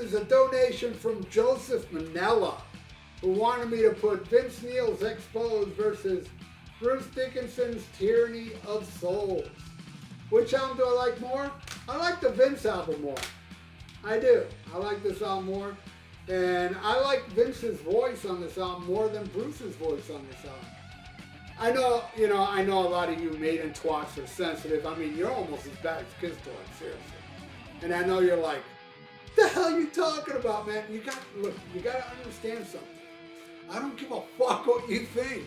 is a donation from Joseph Manella, who wanted me to put Vince Neil's Exposed versus Bruce Dickinson's Tyranny of Souls. Which album do I like more? I like the Vince album more. I do. I like this album more. And I like Vince's voice on this album more than Bruce's voice on this album. I know a lot of you Maiden twats are sensitive. I mean, you're almost as bad as Kiss twats, seriously. And I know you're like, the hell are you talking about, man? You gotta understand something. I don't give a fuck what you think.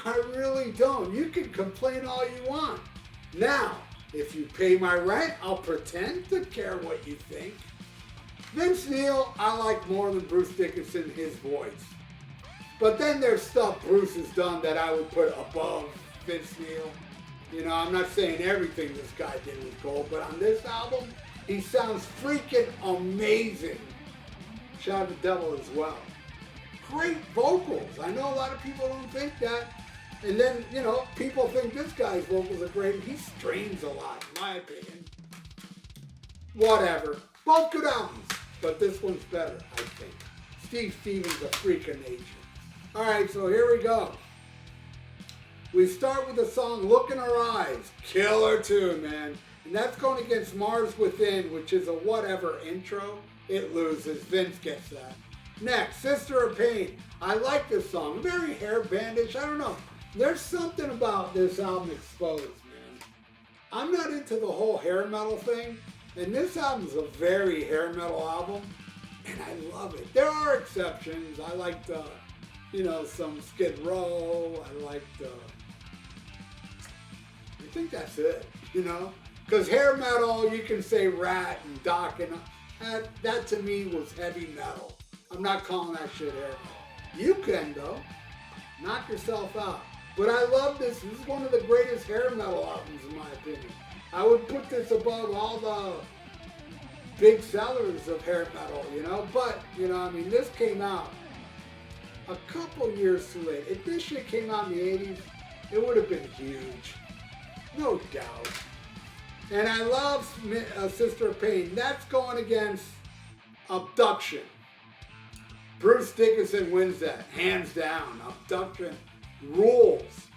I really don't. You can complain all you want. Now, if you pay my rent, I'll pretend to care what you think. Vince Neil, I like more than Bruce Dickinson, his voice. But then there's stuff Bruce has done that I would put above Vince Neil. You know, I'm not saying everything this guy did was gold, but on this album, he sounds freaking amazing. Shout out to Devil as well. Great vocals. I know a lot of people don't think that. And then, you know, people think this guy's vocals are great. He strains a lot, in my opinion. Whatever. Both good albums, but this one's better, I think. Steve Stevens, a freak of nature. All right, so here we go. We start with the song Look in Her Eyes. Killer tune, man. And that's going against Mars Within, which is a whatever intro. It loses. Vince gets that. Next, Sister of Pain. I like this song. Very hair bandish. I don't know. There's something about this album Exposed, man. I'm not into the whole hair metal thing. And this album's a very hair metal album. And I love it. There are exceptions. I liked, some Skid Row. I liked, I think that's it, you know? Because hair metal, you can say Rat and Doc, and that to me was heavy metal. I'm not calling that shit hair metal. You can, though. Knock yourself out. But I love this. This is one of the greatest hair metal albums, in my opinion. I would put this above all the big sellers of hair metal, you know? But, this came out a couple years too late. If this shit came out in the 80s, it would have been huge. No doubt. And I love Sister of Pain. That's going against Abduction. Bruce Dickinson wins that, hands down. Abduction rules,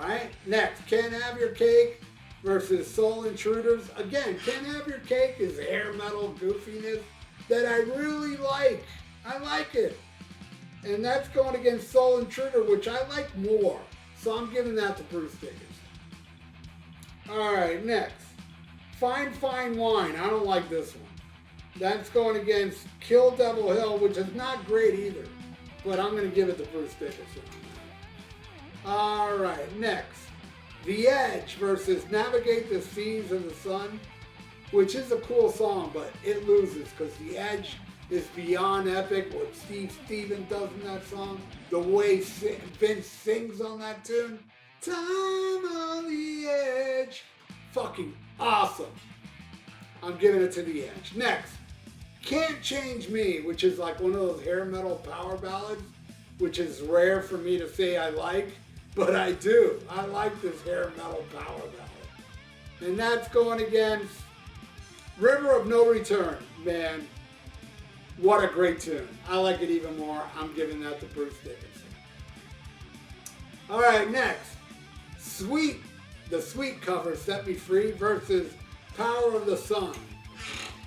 right? Next, Can't Have Your Cake versus Soul Intruders. Again, Can't Have Your Cake is hair metal goofiness that I really like. I like it. And that's going against Soul Intruder, which I like more. So I'm giving that to Bruce Dickinson. All right, next. Fine Fine Wine. I don't like this one. That's going against Kill Devil Hill, which is not great either. But I'm going to give it to Bruce Dickinson on that. All right, next. The Edge versus Navigate the Seas of the Sun, which is a cool song, but it loses because The Edge is beyond epic. What Steve Stevens does in that song, the way Vince sings on that tune. Time on the Edge. Fucking awesome. I'm giving it to The Edge. Next. Can't Change Me, which is like one of those hair metal power ballads, which is rare for me to say I like, but I do. I like this hair metal power ballad. And that's going against River of No Return. Man, what a great tune. I like it even more. I'm giving that to Bruce Dickinson. All right, next. The Sweet cover, Set Me Free versus Power of the Sun.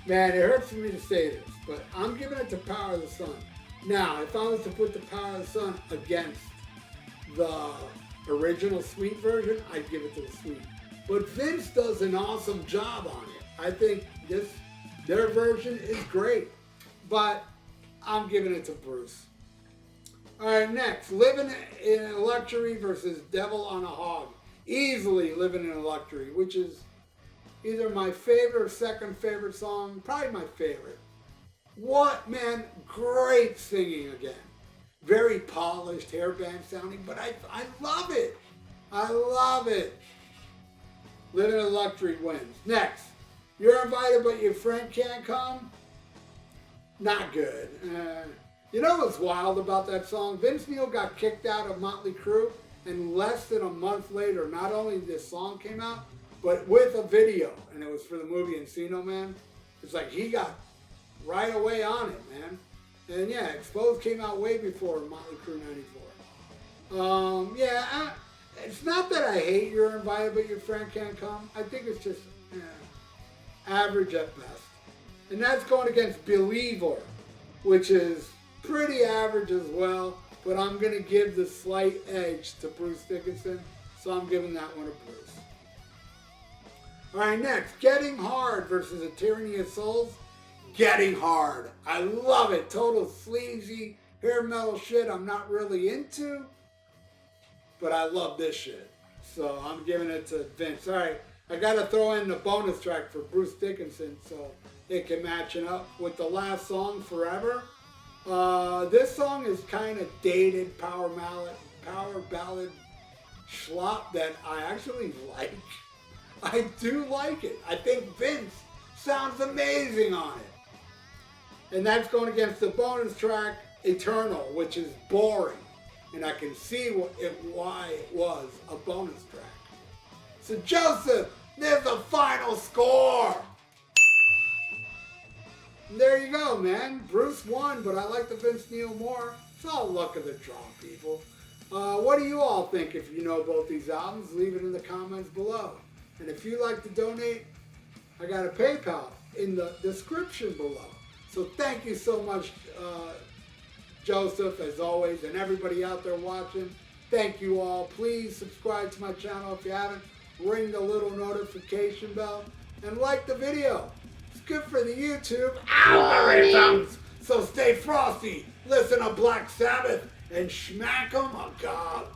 Man, it hurts for me to say this, but I'm giving it to Power of the Sun. Now, if I was to put the Power of the Sun against the original Sweet version, I'd give it to the Sweet. But Vince does an awesome job on it. I think their version is great, but I'm giving it to Bruce. All right, next, Living in Luxury versus Devil on a Hog. Easily Living in Luxury, which is either my favorite or second favorite song, probably my favorite. What, man, great singing again. Very polished, hairband sounding, but I love it. I love it. Living in Luxury wins. Next, You're Invited but Your Friend Can't Come. Not good. You know what's wild about that song? Vince Neil got kicked out of Motley Crue, and less than a month later, not only this song came out, but with a video, and it was for the movie Encino Man. It's like he got right away on it, man. And yeah, Exposed came out way before Motley Crue '94. Yeah, it's not that I hate You're Invited But Your Friend Can't Come. I think it's just average at best. And that's going against Believer, which is pretty average as well. But I'm going to give the slight edge to Bruce Dickinson, so I'm giving that one to Bruce. All right, next, Getting Hard versus A Tyranny of Souls. Getting Hard. I love it. Total sleazy hair metal shit I'm not really into, but I love this shit. So I'm giving it to Vince. All right, I got to throw in the bonus track for Bruce Dickinson so it can match it up with the last song, Forever. This song is kind of dated power ballad schlop that I actually like. I do like it. I think Vince sounds amazing on it. And that's going against the bonus track, Eternal, which is boring. And I can see why it was a bonus track. So Joseph, there's the final score. And there you go, man. Bruce won, but I like the Vince Neil more. It's all luck of the draw, people. What do you all think? If you know both these albums, leave it in the comments below. And if you'd like to donate, I got a PayPal in the description below. So thank you so much, Joseph, as always, and everybody out there watching. Thank you all. Please subscribe to my channel if you haven't. Ring the little notification bell and like the video. It's good for the YouTube algorithms. So stay frosty, listen to Black Sabbath, and smack 'em a God.